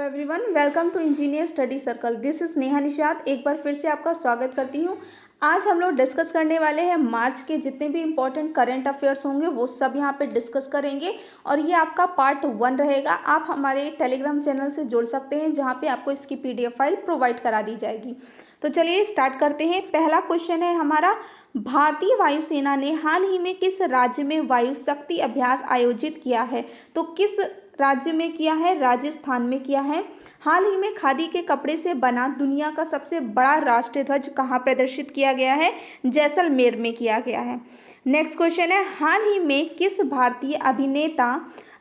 Everyone, welcome to engineer study circle. This is Neha Nishad. एक बार फिर से आपका स्वागत करती हूँ। आज हम लोग डिस्कस करने वाले हैं मार्च के जितने भी इंपॉर्टेंट करंट अफेयर्स होंगे वो सब यहाँ पे डिस्कस करेंगे और ये आपका पार्ट 1 रहेगा। आप हमारे टेलीग्राम चैनल से जुड़ सकते हैं जहाँ पे आपको इसकी PDF फाइल प्रोवाइड करा दी जाएगी। तो चलिए स्टार्ट करते हैं। पहला क्वेश्चन है हमारा, भारतीय वायुसेना ने हाल ही में किस राज्य में वायु शक्ति अभ्यास आयोजित किया है? तो किस राज्य में किया है? राजस्थान में किया है। हाल ही में खादी के कपड़े से बना दुनिया का सबसे बड़ा राष्ट्रीय ध्वज कहाँ प्रदर्शित किया गया है? जैसलमेर में किया गया है। नेक्स्ट क्वेश्चन है, हाल ही में किस भारतीय अभिनेता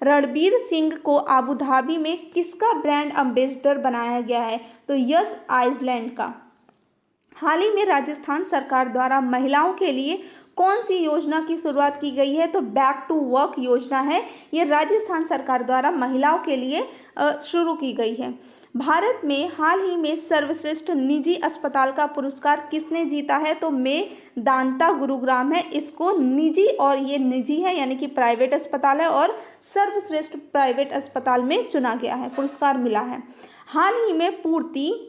रणबीर सिंह को अबू धाबी में किसका ब्रांड एम्बेसडर बनाया गया है? तो यस आइसलैंड का। हाल ही में राजस्थान सरकार द्वारा महिलाओं के लिए कौन सी योजना की शुरुआत की गई है? तो बैक टू वर्क योजना है। ये राजस्थान सरकार द्वारा महिलाओं के लिए शुरू की गई है। भारत में हाल ही में सर्वश्रेष्ठ निजी अस्पताल का पुरस्कार किसने जीता है? तो मेदांता गुरुग्राम है। इसको निजी, और ये निजी है यानी कि प्राइवेट अस्पताल है, और सर्वश्रेष्ठ प्राइवेट अस्पताल में चुना गया है, पुरस्कार मिला है। हाल ही में पूर्ति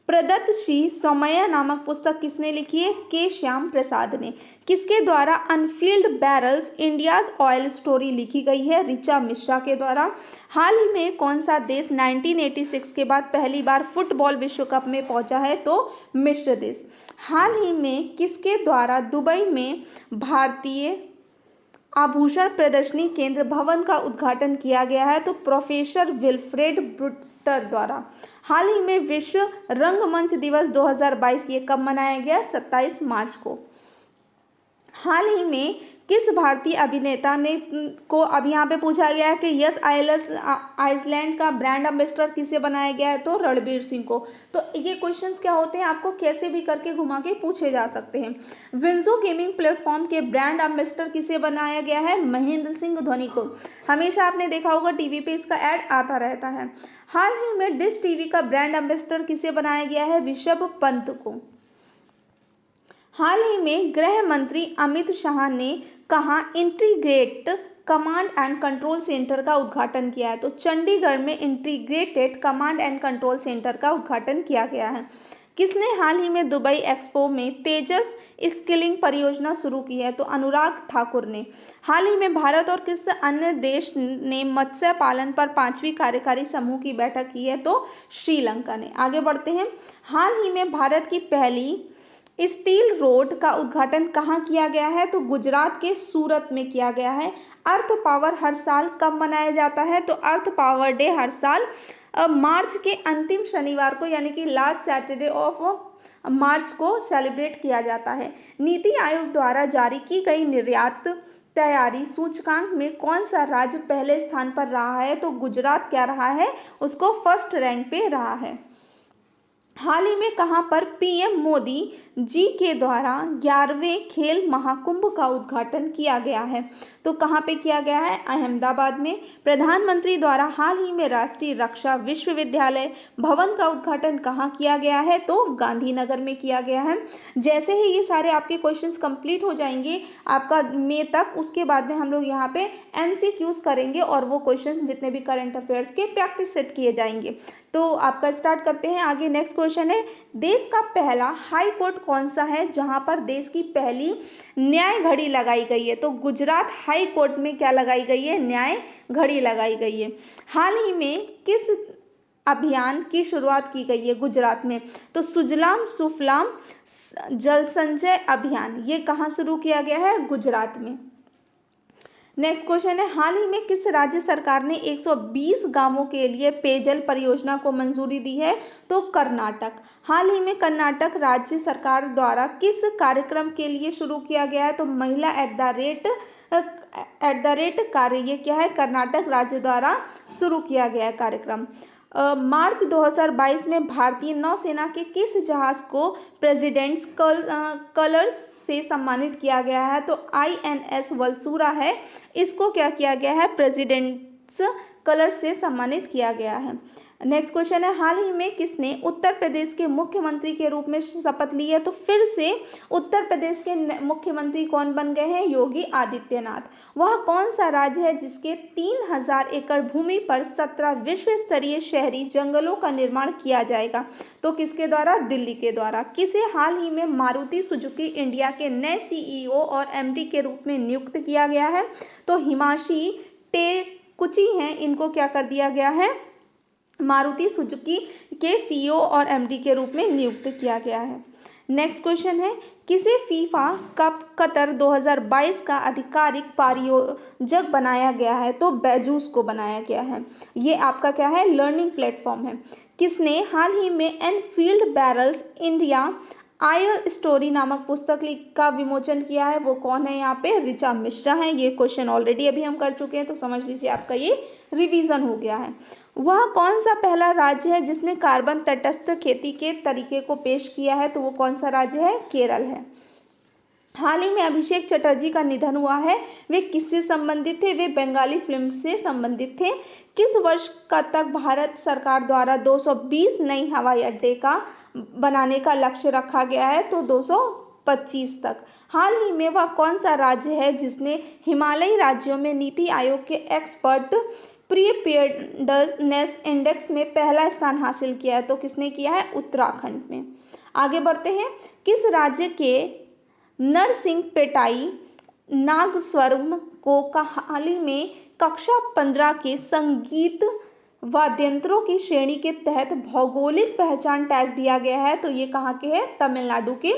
प्रदत्त श्री सौमैया नामक पुस्तक किसने लिखी है? के श्याम प्रसाद ने। किसके द्वारा unfilled barrels India's oil story लिखी गई है? ऋचा मिश्रा के द्वारा। हाल ही में कौन सा देश 1986 के बाद पहली बार फुटबॉल विश्व कप में पहुंचा है? तो मिस्र देश। हाल ही में किसके द्वारा दुबई में भारतीय आभूषण प्रदर्शनी केंद्र भवन का उद्घाटन किया गया है? तो प्रोफेसर विल्फ्रेड ब्रूस्टर द्वारा। हाल ही में विश्व रंगमंच दिवस 2022 ये कब मनाया गया? 27 मार्च को। हाल ही में किस भारतीय अभिनेता ने को अब यहाँ पे पूछा गया है कि यस आइसलैंड का ब्रांड एम्बेसडर किसे बनाया गया है? तो रणबीर सिंह को। तो ये क्वेश्चंस क्या होते हैं, आपको कैसे भी करके घुमा के पूछे जा सकते हैं। विंजो गेमिंग प्लेटफॉर्म के ब्रांड एम्बेसडर किसे बनाया गया है? महेंद्र सिंह धोनी को। हमेशा आपने देखा होगा टीवी पे इसका ऐड आता रहता है। हाल ही में डिश टीवी का ब्रांड एम्बेसडर किसे बनाया गया है? ऋषभ पंत को। हाल ही में गृह मंत्री अमित शाह ने कहाँ integrated command and control centre का उद्घाटन किया है? तो चंडीगढ़ में integrated command and control centre का उद्घाटन किया गया है। किसने हाल ही में दुबई एक्सपो में तेजस स्किलिंग परियोजना शुरू की है? तो अनुराग ठाकुर ने। हाल ही में भारत और किस अन्य देश ने मत्स्य पालन पर 5वीं कार्यकारी समूह की बैठक की है? तो श्रीलंका ने। आगे बढ़ते हैं। हाल ही में भारत की पहली स्टील रोड का उद्घाटन कहाँ किया गया है? तो गुजरात के सूरत में किया गया है। अर्थ पावर हर साल कब मनाया जाता है? तो अर्थ पावर डे हर साल मार्च के अंतिम शनिवार को यानी कि लास्ट सैटरडे ऑफ मार्च को सेलिब्रेट किया जाता है। नीति आयोग द्वारा जारी की गई निर्यात तैयारी सूचकांक में कौन सा राज्य पहले स्थान पर रहा है? तो गुजरात क्या रहा है? उसको फर्स्ट रैंक पे रहा है। हाल ही में कहां पर PM मोदी जी के द्वारा 11वें खेल महाकुंभ का उद्घाटन किया गया है? तो कहां पे किया गया है? अहमदाबाद में। प्रधानमंत्री द्वारा हाल ही में राष्ट्रीय रक्षा विश्वविद्यालय भवन का उद्घाटन कहां किया गया है? तो गांधीनगर में किया गया है। जैसे ही ये सारे आपके क्वेश्चंस कंप्लीट हो जाएंगे आपका मई तक, उसके बाद में हम लोग यहाँ पे MCQs करेंगे और वो क्वेश्चंस जितने भी करंट अफेयर्स के प्रैक्टिस सेट किए जाएंगे। तो आपका स्टार्ट करते हैं आगे। नेक्स्ट क्वेश्चन है, देश का पहला हाई कोर्ट कौन सा है जहां पर देश की पहली न्याय घड़ी लगाई गई है? तो गुजरात हाई कोर्ट में क्या लगाई गई है? न्याय घड़ी लगाई गई है। हाल ही में किस अभियान की शुरुआत की गई है गुजरात में? तो सुजलाम सुफलाम जल संचय अभियान, ये कहाँ शुरू किया गया है? गुजरात में। नेक्स्ट क्वेश्चन है, हाल ही में किस राज्य सरकार ने 120 गांवों के लिए पेयजल परियोजना को मंजूरी दी है? तो कर्नाटक। हाल ही में कर्नाटक राज्य सरकार द्वारा किस कार्यक्रम के लिए शुरू किया गया है? तो महिला एट द रेट कार्य, ये क्या है? कर्नाटक राज्य द्वारा शुरू किया गया कार्यक्रम। मार्च 2022 में भारतीय नौसेना के किस जहाज को प्रेसिडेंट्स कलर्स से सम्मानित किया गया है? तो INS वल्सूरा है। इसको क्या किया गया है? कलर से सम्मानित किया गया है। नेक्स्ट क्वेश्चन है, हाल ही में किसने उत्तर प्रदेश के मुख्यमंत्री के रूप में शपथ ली है? तो फिर से उत्तर प्रदेश के मुख्यमंत्री कौन बन गए हैं? योगी आदित्यनाथ। वह कौन सा राज्य है जिसके 3000 एकड़ भूमि पर 17 विश्व स्तरीय शहरी जंगलों का निर्माण किया जाएगा? तो किसके द्वारा? दिल्ली के द्वारा। किसे हाल ही में मारुति सुजुकी इंडिया के नए CEO और MD के रूप में नियुक्त किया गया है? तो हिमाशी टेकुची हैं, इनको क्या कर दिया गया है? मारुति सुजुकी के CEO और MD के रूप में नियुक्त किया गया है। नेक्स्ट क्वेश्चन है, किसे फीफा कप कतर 2022 का आधिकारिक प्रायोजक बनाया गया है? तो बेजूस को बनाया गया है। ये आपका क्या है? लर्निंग प्लेटफॉर्म है। किसने हाल ही में Enfield barrels India oil story नामक पुस्तक का विमोचन किया है? वो कौन है? यहाँ पे ऋचा मिश्रा है। ये क्वेश्चन ऑलरेडी अभी हम कर चुके हैं, तो समझ लीजिए आपका ये रिवीजन हो गया है। वह कौन सा पहला राज्य है जिसने कार्बन तटस्थ खेती के तरीके को पेश किया है? तो वो कौन सा राज्य है? केरल है। हाल ही में अभिषेक चटर्जी का निधन हुआ है, वे किससे संबंधित थे? वे बंगाली फिल्म से संबंधित थे। किस वर्ष का तक भारत सरकार द्वारा 220 नई हवाई अड्डे का बनाने का लक्ष्य रखा गया है? तो 225 तक। हाल ही में वह कौन सा राज्य है जिसने हिमालयी राज्यों में नीति आयोग के एक्सपर्ट प्रीपेयर्डनेस इंडेक्स में पहला स्थान हासिल किया है? तो किसने किया है? उत्तराखंड में। आगे बढ़ते हैं, किस राज्य के नरसिंहपेटाई नागस्वरम को हाल ही में कक्षा 15 के संगीत वाद्ययंत्रों की श्रेणी के तहत भौगोलिक पहचान टैग दिया गया है? तो ये कहाँ के है? तमिलनाडु के।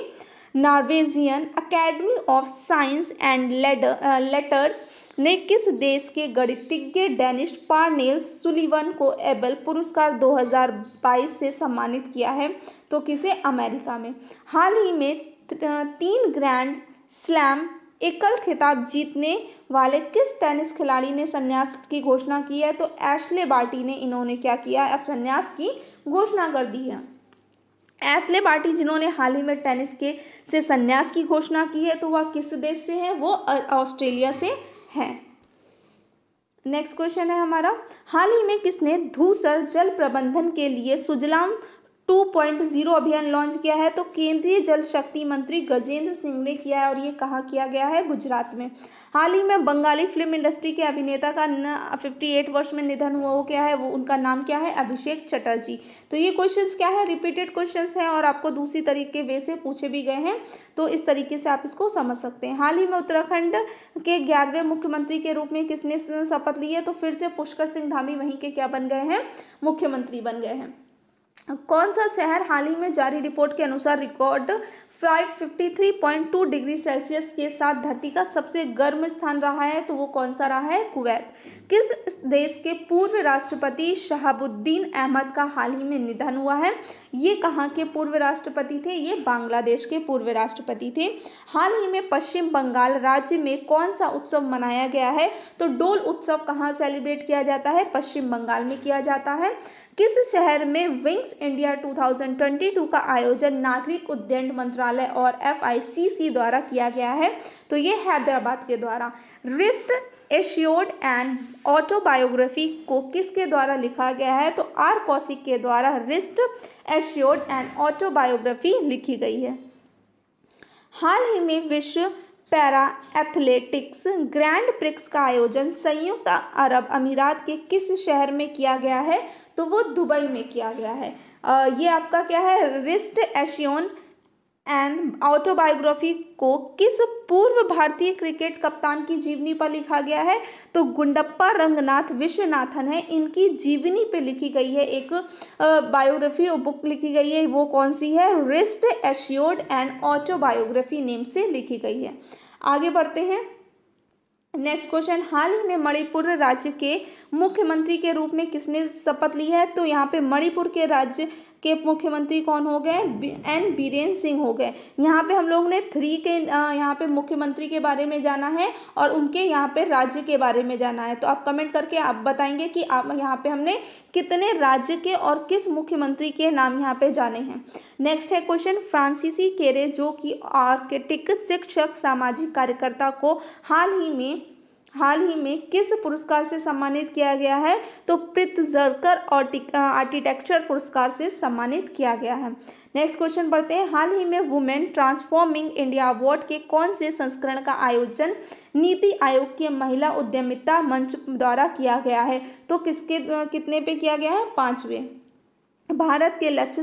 Norwegian academy of science and letters ने किस देश के गणितज्ञ डेनिस पार्नेल सुलिवन को एबल पुरस्कार 2022 से सम्मानित किया है? तो किसे? अमेरिका में। हाल ही में 3 ग्रैंड स्लैम एकल खिताब जीतने वाले किस टेनिस खिलाड़ी ने संन्यास की घोषणा की है? तो एशले बार्टी ने, इन्होंने क्या किया है? अब संन्यास की घोषणा कर दी है। एशले बार्टी जिन्होंने हाल ही में टेनिस के से संन्यास की घोषणा की है, तो वह किस देश से है? वो ऑस्ट्रेलिया से है। नेक्स्ट क्वेश्चन है हमारा, हाल ही में किसने धूसर जल प्रबंधन के लिए सुजलाम 2.0 अभियान लॉन्च किया है? तो केंद्रीय जल शक्ति मंत्री गजेंद्र सिंह ने किया है, और ये कहाँ किया गया है? गुजरात में। हाल ही में बंगाली फिल्म इंडस्ट्री के अभिनेता का 58 वर्ष में निधन हुआ, वो क्या है? वो उनका नाम क्या है? अभिषेक चटर्जी। तो ये क्वेश्चंस क्या है? रिपीटेड क्वेश्चंस हैं और आपको दूसरी तरीके वे से पूछे भी गए हैं, तो इस तरीके से आप इसको समझ सकते हैं। हाल ही में उत्तराखंड के 11वें मुख्यमंत्री के रूप में किसने शपथ ली है? तो फिर से पुष्कर सिंह धामी वहीं के क्या बन गए हैं? मुख्यमंत्री बन गए हैं। कौन सा शहर हाल ही में जारी रिपोर्ट के अनुसार रिकॉर्ड 553.2 डिग्री सेल्सियस के साथ धरती का सबसे गर्म स्थान रहा है? तो वो कौन सा रहा है? कुवैत। किस देश के पूर्व राष्ट्रपति शहाबुद्दीन अहमद का हाल ही में निधन हुआ है? ये कहाँ के पूर्व राष्ट्रपति थे? ये बांग्लादेश के पूर्व राष्ट्रपति थे। हाल ही में पश्चिम बंगाल राज्य में कौन सा उत्सव मनाया गया है? तो डोल उत्सव कहाँ सेलिब्रेट किया जाता है? पश्चिम बंगाल में किया जाता है। किस शहर में विंग्स इंडिया 2022 का आयोजन नागरिक उड्डयन मंत्रालय और FICC द्वारा किया गया है? तो ये हैदराबाद के द्वारा। रिस्ट एश्योर्ड एंड ऑटोबायोग्राफी को किसके द्वारा लिखा गया है? तो R कौशिक के द्वारा रिस्ट एश्योर्ड एंड ऑटोबायोग्राफी लिखी गई है। हाल ही में विश्व पैरा एथलेटिक्स ग्रैंड प्रिक्स का आयोजन संयुक्त अरब अमीरात के किस शहर में किया गया है? तो वो दुबई में किया गया है। ये आपका क्या है? रिस्ट एशियोन एंड ऑटोबायोग्राफी को किस पूर्व भारतीय क्रिकेट कप्तान की जीवनी पर लिखा गया है? तो गुंडप्पा रंगनाथ विश्वनाथन है, इनकी जीवनी पे लिखी गई है, एक बायोग्राफी और बुक लिखी गई है। वो कौन सी है? Wrist assured and autobiography name से लिखी गई है। आगे बढ़ते हैं। नेक्स्ट क्वेश्चन, हाल ही में मणिपुर राज्य के मुख्यमंत्री के रूप में किसने शपथ ली है? तो यहाँ पे मणिपुर के राज्य के मुख्यमंत्री कौन हो गए? N बीरेन सिंह हो गए। यहाँ पे हम लोग ने 3 के यहाँ पे मुख्यमंत्री के बारे में जाना है और उनके यहाँ पे राज्य के बारे में जाना है। तो आप कमेंट करके आप बताएंगे कि आप यहाँ पे हमने कितने राज्य के और किस मुख्यमंत्री के नाम यहाँ पे जाने हैं। नेक्स्ट है क्वेश्चन, फ्रांसीसी केरे जो कि आर्किटेक्ट शिक्षक सामाजिक कार्यकर्ता को हाल ही में हाल ही में किस पुरस्कार से सम्मानित किया गया है? तो प्रित्जकर आर्किटेक्चर पुरस्कार से सम्मानित किया गया है। नेक्स्ट क्वेश्चन पढ़ते हैं। हाल ही में वुमेन ट्रांसफॉर्मिंग इंडिया अवार्ड के कौन से संस्करण का आयोजन नीति आयोग के महिला उद्यमिता मंच द्वारा किया गया है? तो कितने पे किया गया है? 5वें। भारत के लक्ष्य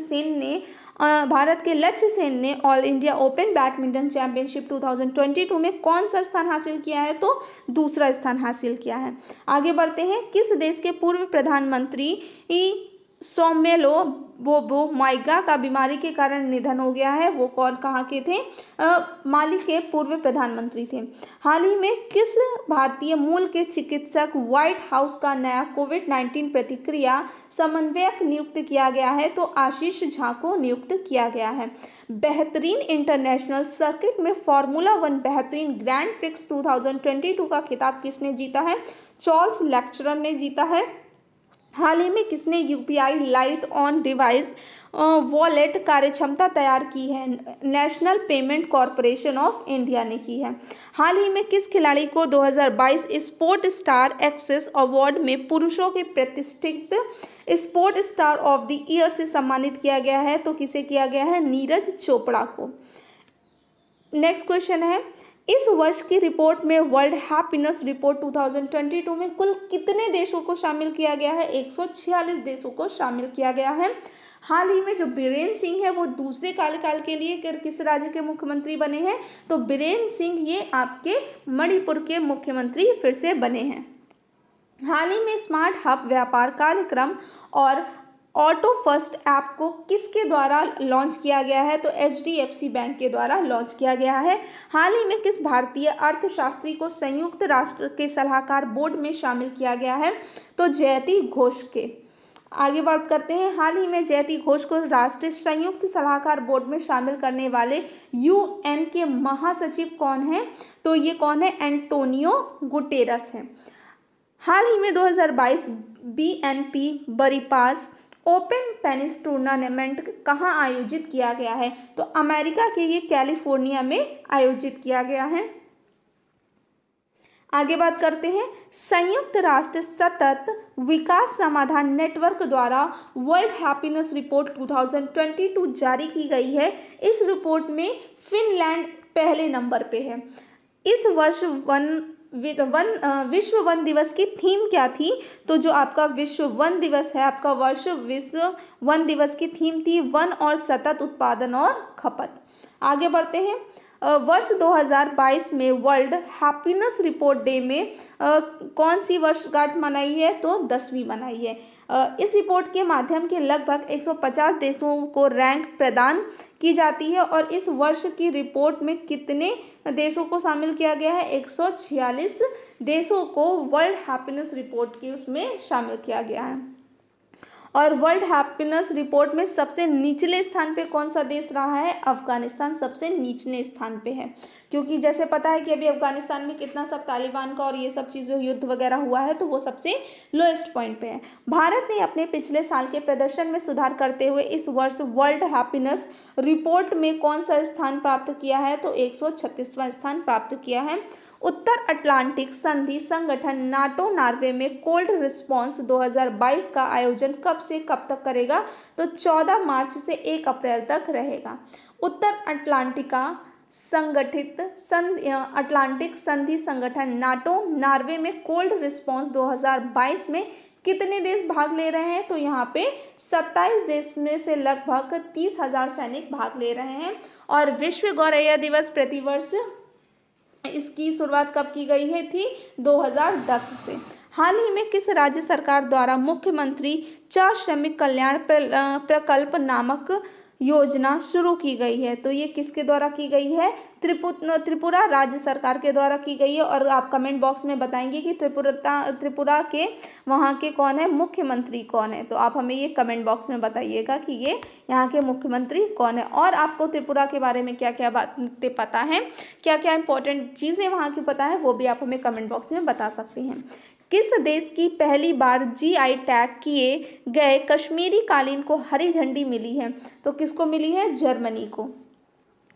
सेन ने all India open badminton championship 2022 में कौन सा स्थान हासिल किया है? तो दूसरा स्थान हासिल किया है। आगे बढ़ते हैं। किस देश के पूर्व प्रधानमंत्री सोमेलो बोबो माइगा का बीमारी के कारण निधन हो गया है? वो कहाँ के थे? माली के पूर्व प्रधानमंत्री थे। हाल ही में किस भारतीय मूल के चिकित्सक व्हाइट हाउस का नया कोविड-19 प्रतिक्रिया समन्वयक नियुक्त किया गया है? तो आशीष झा को नियुक्त किया गया है। बेहतरीन इंटरनेशनल सर्किट में फार्मूला 1 बेहतरीन ग्रैंड प्रिक्स 2022 का खिताब किसने जीता है? चार्ल्स लेक्चरर ने जीता है। हाल ही में किसने UPI light on device wallet कार्यक्षमता तैयार की है? National payment corporation of India ने की है। हाल ही में किस खिलाड़ी को 2022 स्पोर्ट स्टार एक्सेस अवार्ड में पुरुषों के प्रतिष्ठित sport star of the year से सम्मानित किया गया है? तो किसे किया गया है? नीरज चोपड़ा को। नेक्स्ट क्वेश्चन है। इस वर्ष की रिपोर्ट में वर्ल्ड हैप्पीनेस रिपोर्ट 2022 में कुल कितने देशों को शामिल किया गया है? 146 देशों को शामिल किया गया है। हाल ही में जो बीरेन सिंह है वो दूसरे कार्यकाल के लिए किस राज्य के मुख्यमंत्री बने हैं? तो बीरेन सिंह ये आपके मणिपुर के मुख्यमंत्री फिर से बने हैं। हाल ही में स्मार्ट हब व्यापार कार्यक्रम और ऑटो फर्स्ट ऐप को किसके द्वारा लॉन्च किया गया है? तो HDFC बैंक के द्वारा लॉन्च किया गया है। हाल ही में किस भारतीय अर्थशास्त्री को संयुक्त राष्ट्र के सलाहकार बोर्ड में शामिल किया गया है? तो जयति घोष के। आगे बात करते हैं। हाल ही में जयति घोष को राष्ट्रीय संयुक्त सलाहकार बोर्ड में शामिल करने वाले UN के महासचिव कौन हैं? तो ये कौन है? एंटोनियो गुटेरस हैं। हाल ही में 2022 BNP बरीपास ओपन टेनिस टूर्नामेंट कहाँ आयोजित किया गया है? तो अमेरिका के ये कैलिफोर्निया में आयोजित किया गया है। आगे बात करते हैं। संयुक्त राष्ट्र सतत विकास समाधान नेटवर्क द्वारा वर्ल्ड हैप्पीनेस रिपोर्ट 2022 जारी की गई है। इस रिपोर्ट में फिनलैंड पहले नंबर पे है। इस वर्ष विश्व वन दिवस की थीम क्या थी? तो जो आपका विश्व वन दिवस है, आपका वर्ष विश्व वन दिवस की थीम थी वन और सतत उत्पादन और खपत। आगे बढ़ते हैं। वर्ष 2022 में वर्ल्ड हैप्पीनेस रिपोर्ट डे में कौन सी वर्षगांठ मनाई है? तो 10वीं मनाई है। इस रिपोर्ट के माध्यम के लगभग 150 देशों को रैंक प्रदान की जाती है और इस वर्ष की रिपोर्ट में कितने देशों को शामिल किया गया है? 146 देशों को वर्ल्ड हैप्पीनेस रिपोर्ट की उसमें शामिल किया गया है। और वर्ल्ड हैप्पीनेस रिपोर्ट में सबसे निचले स्थान पे कौन सा देश रहा है? अफगानिस्तान सबसे निचले स्थान पे है, क्योंकि जैसे पता है कि अभी अफगानिस्तान में कितना सब तालिबान का और ये सब चीज़ें युद्ध वगैरह हुआ है, तो वो सबसे लोएस्ट पॉइंट पे है। भारत ने अपने पिछले साल के प्रदर्शन में सुधार करते हुए इस वर्ष वर्ल्ड हैप्पीनेस रिपोर्ट में कौन सा स्थान प्राप्त किया है? तो 136वां स्थान प्राप्त किया है। उत्तर अटलांटिक संधि संगठन नाटो नॉर्वे में कोल्ड रिस्पॉन्स 2022 का आयोजन कब से कब तक करेगा? तो 14 मार्च से 1 अप्रैल तक रहेगा। उत्तर अटलांटिक संधि संगठन नाटो नॉर्वे में कोल्ड रिस्पॉन्स 2022 में कितने देश भाग ले रहे हैं? तो यहाँ पे 27 देश में से लगभग 30,000 सैनिक भाग ले रहे हैं। और विश्व गौरैया दिवस प्रतिवर्ष इसकी शुरुआत कब की गई है? थी 2010 से। हाल ही में किस राज्य सरकार द्वारा मुख्यमंत्री 4 श्रमिक कल्याण प्रकल्प नामक योजना शुरू की गई है? तो ये किसके द्वारा की गई है? त्रिपुरा राज्य सरकार के द्वारा की गई है। और आप कमेंट बॉक्स में बताएंगे कि त्रिपुरा के वहाँ के कौन है, मुख्यमंत्री कौन है। तो आप हमें ये कमेंट बॉक्स में बताइएगा कि ये यहाँ के मुख्यमंत्री कौन है। और आपको त्रिपुरा के बारे में क्या क्या बातें पता हैं, क्या क्या इंपॉर्टेंट चीज़ें वहाँ की पता है, वो भी आप हमें कमेंट बॉक्स में बता सकते हैं। किस देश की पहली बार GI टैग किए गए कश्मीरी कालीन को हरी झंडी मिली है? तो किसको मिली है? जर्मनी को।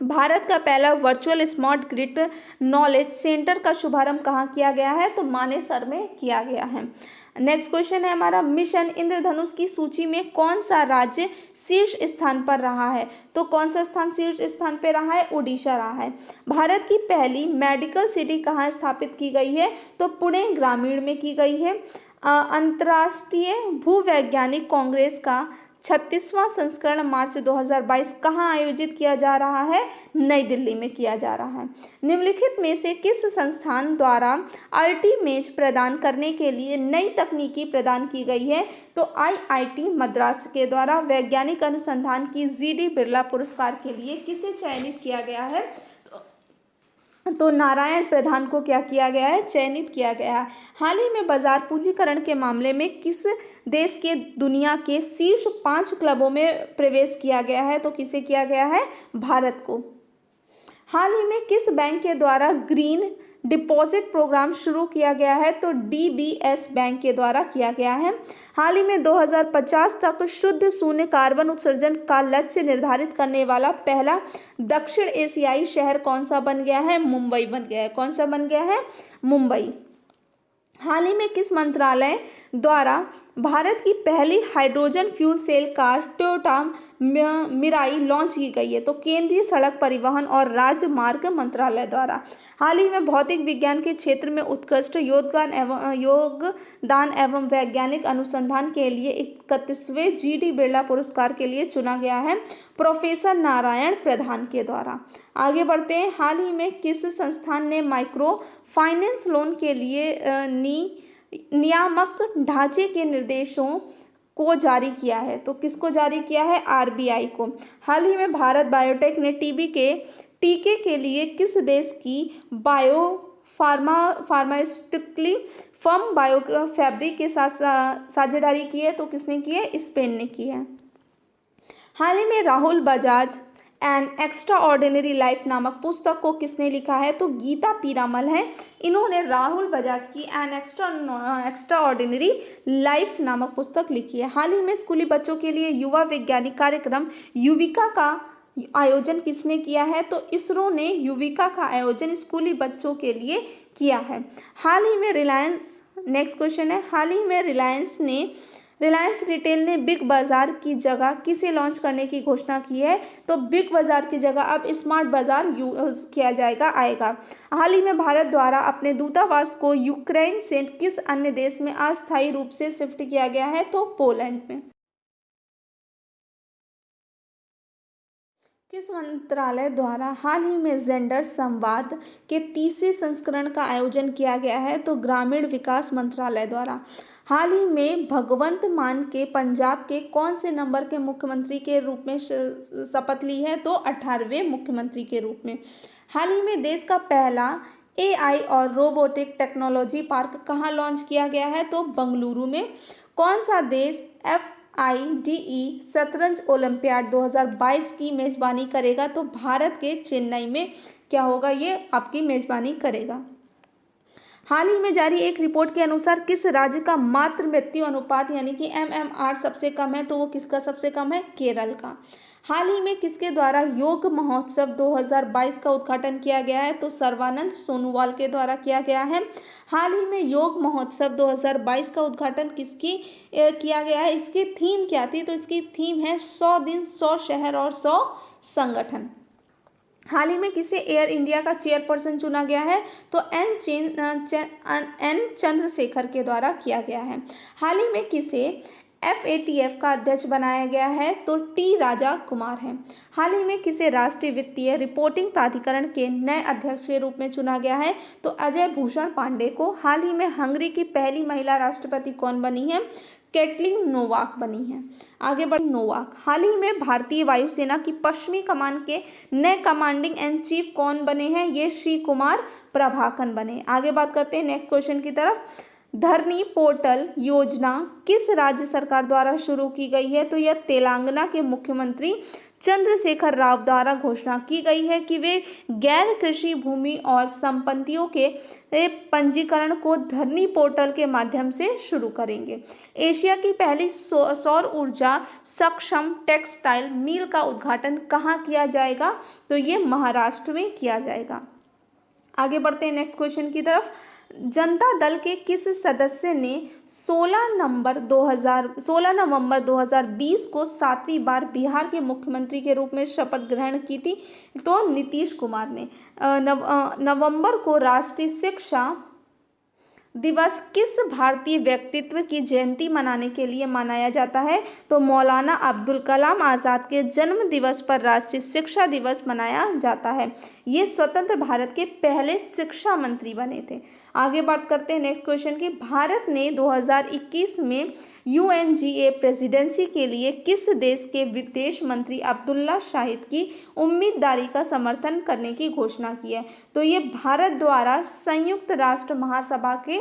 भारत का पहला virtual smart grid knowledge centre का शुभारंभ कहाँ किया गया है? तो मानेसर में किया गया है। नेक्स्ट क्वेश्चन है हमारा, मिशन इंद्रधनुष की सूची में कौन सा राज्य शीर्ष स्थान पर रहा है? तो कौन सा स्थान शीर्ष स्थान पर रहा है? उड़ीसा रहा है। भारत की पहली मेडिकल सिटी कहाँ स्थापित की गई है? तो पुणे ग्रामीण में की गई है। अंतर्राष्ट्रीय भूवैज्ञानिक कांग्रेस का 36वां संस्करण मार्च 2022 कहाँ आयोजित किया जा रहा है? नई दिल्ली में किया जा रहा है। निम्नलिखित में से किस संस्थान द्वारा अल्टीमेट प्रदान करने के लिए नई तकनीकी प्रदान की गई है? तो आईआईटी मद्रास के द्वारा वैज्ञानिक अनुसंधान की जीडी बिरला पुरस्कार के लिए किसे चयनित किया गया है? तो नारायण प्रधान को क्या किया गया है? चयनित किया गया है। हाल ही में बाजार पूंजीकरण के मामले में किस देश के दुनिया के शीर्ष 5 क्लबों में प्रवेश किया गया है? तो किसे किया गया है? भारत को। हाल ही में किस बैंक के द्वारा ग्रीन डिपॉजिट प्रोग्राम शुरू किया गया है? तो डीबीएस बैंक के द्वारा किया गया है। हाल ही में 2050 तक शुद्ध शून्य कार्बन उत्सर्जन का लक्ष्य निर्धारित करने वाला पहला दक्षिण एशियाई शहर कौन सा बन गया है? मुंबई बन गया है। कौन सा बन गया है? मुंबई। हाल ही में किस मंत्रालय द्वारा भारत की पहली hydrogen fuel cell car Toyota Mirai launch की गई है? तो केंद्रीय सड़क परिवहन और राजमार्ग मंत्रालय द्वारा। हाल ही में भौतिक विज्ञान के क्षेत्र में उत्कृष्ट योगदान एवं वैज्ञानिक अनुसंधान के लिए 31वें जीडी बिरला पुरस्कार के लिए चुना गया है प्रोफेसर नारायण प्रधान के द्वारा। आगे बढ़ते हैं। हाल ही में किस संस्थान ने माइक्रो फाइनेंस लोन के लिए नियामक ढांचे के निर्देशों को जारी किया है? तो किसको जारी किया है? आरबीआई को। हाल ही में भारत बायोटेक ने टीबी के टीके के लिए किस देश की फार्मास्यूटिकल फर्म बायोफैब्रिक के साथ साझेदारी की है? तो किसने की है? स्पेन ने की है। हाल ही में Rahul Bajaj an extra ordinary life नामक पुस्तक को किसने लिखा है? तो गीता पीरामल है। इन्होंने राहुल बजाज की एन एक्स्ट्रा ऑर्डिनरी लाइफ नामक पुस्तक लिखी है। हाल ही में स्कूली बच्चों के लिए युवा वैज्ञानिक कार्यक्रम युविका का आयोजन किसने किया है? तो इसरो ने युविका का आयोजन स्कूली बच्चों के लिए किया है। हाल ही में नेक्स्ट क्वेश्चन है, हाल ही में रिलायंस रिटेल ने बिग बाजार की जगह किसे लॉन्च करने की घोषणा की है? तो बिग बाजार की जगह अब स्मार्ट बाजार यूज किया आएगा। हाल ही में भारत द्वारा अपने दूतावास को यूक्रेन से किस अन्य देश में अस्थायी रूप से शिफ्ट किया गया है? तो पोलैंड में। किस मंत्रालय द्वारा हाल ही में जेंडर संवाद के 30वें संस्करण का आयोजन किया गया है? तो ग्रामीण विकास मंत्रालय द्वारा। हाल ही में भगवंत मान के पंजाब के कौन से नंबर के मुख्यमंत्री के रूप में शपथ ली है? तो 18वें मुख्यमंत्री के रूप में। हाल ही में देश का पहला एआई और रोबोटिक टेक्नोलॉजी पार्क कहाँ लॉन्च किया गया है? तो बेंगलुरु में। कौन सा देश FIDE शतरंज ओलंपियाड 2022 की मेजबानी करेगा? तो भारत के चेन्नई में क्या होगा? ये आपकी मेजबानी करेगा। हाल ही में जारी एक रिपोर्ट के अनुसार किस राज्य का मातृ मृत्यु अनुपात यानी कि MMR सबसे कम है? तो वो किसका सबसे कम है? केरल का। हाल ही में किसके द्वारा योग महोत्सव 2022 का उद्घाटन किया गया है? तो सर्बानंद सोनोवाल के द्वारा किया गया है। हाल ही में योग महोत्सव 2022 का उद्घाटन किया गया है? इसकी थीम क्या थी? तो इसकी थीम है 100 दिन 100 शहर और 100 संगठन। हाल ही में किसे एयर इंडिया का चेयरपर्सन चुना गया है? तो एन चंद्रशेखर के द्वारा किया गया है। हाल ही में किसे FATF का अध्यक्ष बनाया गया है? तो टी राजा कुमार हैं। हाल ही में किसे राष्ट्रीय वित्तीय रिपोर्टिंग प्राधिकरण के नए अध्यक्ष के रूप में चुना गया है? तो अजय भूषण पांडे को। हाल ही में हंगरी की पहली महिला राष्ट्रपति कौन बनी है? कैटलिन नोवाक बनी है। आगे बढ़ नोवाक। हाल ही में भारतीय वायुसेना की पश्चिमी कमान के नए कमांडिंग इन चीफ कौन बने हैं? ये श्री कुमार प्रभाकन बने। आगे बात करते हैं नेक्स्ट क्वेश्चन की तरफ। धरनी पोर्टल योजना किस राज्य सरकार द्वारा शुरू की गई है? तो यह तेलंगाना के मुख्यमंत्री चंद्रशेखर राव द्वारा घोषणा की गई है कि वे गैर कृषि भूमि और संपत्तियों के पंजीकरण को धरनी पोर्टल के माध्यम से शुरू करेंगे। एशिया की पहली सौर ऊर्जा सक्षम टेक्सटाइल मिल का उद्घाटन कहाँ किया जाएगा? तो ये महाराष्ट्र में किया जाएगा। आगे बढ़ते हैं नेक्स्ट क्वेश्चन की तरफ। जनता दल के किस सदस्य ने 16 नवंबर 2020 को 7वीं बार बिहार के मुख्यमंत्री के रूप में शपथ ग्रहण की थी? तो नीतीश कुमार ने। नवंबर को राष्ट्रीय शिक्षा दिवस किस भारतीय व्यक्तित्व की जयंती मनाने के लिए मनाया जाता है? तो मौलाना अब्दुल कलाम आज़ाद के जन्म दिवस पर राष्ट्रीय शिक्षा दिवस मनाया जाता है। ये स्वतंत्र भारत के पहले शिक्षा मंत्री बने थे। आगे बात करते हैं नेक्स्ट क्वेश्चन की। भारत ने 2021 में UNGA प्रेसिडेंसी के लिए किस देश के विदेश मंत्री अब्दुल्ला शाहिद की उम्मीदवारी का समर्थन करने की घोषणा की है? तो ये भारत द्वारा संयुक्त राष्ट्र महासभा के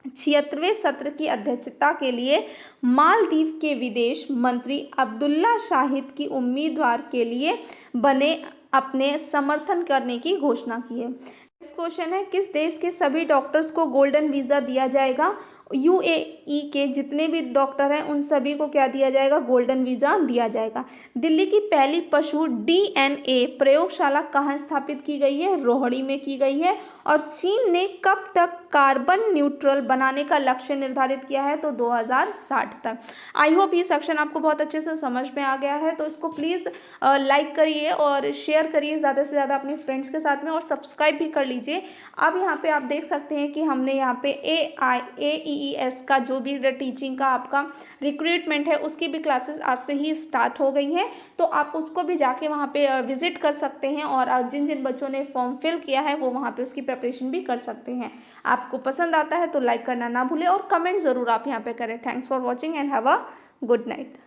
76वें सत्र की अध्यक्षता के लिए मालदीव के विदेश मंत्री अब्दुल्ला शाहिद की उम्मीदवार के लिए बने अपने समर्थन करने की घोषणा की है। नेक्स्ट क्वेश्चन है, किस देश के सभी डॉक्टर्स को गोल्डन वीज़ा दिया जाएगा? UAE के जितने भी डॉक्टर हैं उन सभी को क्या दिया जाएगा? गोल्डन वीज़ा दिया जाएगा। दिल्ली की पहली पशु DNA प्रयोगशाला कहाँ स्थापित की गई है? रोहिणी में की गई है। और चीन ने कब तक कार्बन न्यूट्रल बनाने का लक्ष्य निर्धारित किया है? तो 2060 तक। आई होप ये सेक्शन आपको बहुत अच्छे से समझ में आ गया है। तो इसको प्लीज़ लाइक करिए और शेयर करिए ज़्यादा से ज़्यादा अपने फ्रेंड्स के साथ में, और सब्सक्राइब भी कर लीजिए। अब यहाँ पे आप देख सकते हैं कि हमने यहाँ पे AES का जो भी टीचिंग का आपका रिक्रूटमेंट है उसकी भी क्लासेस आज से ही स्टार्ट हो गई हैं। तो आप उसको भी जाके वहाँ पे विजिट कर सकते हैं, और जिन जिन बच्चों ने फॉर्म फिल किया है वो वहाँ पे उसकी प्रिपरेशन भी कर सकते हैं। आपको पसंद आता है तो लाइक करना ना भूलें और कमेंट ज़रूर आप यहाँ पे करें। Thanks for watching and have a good night.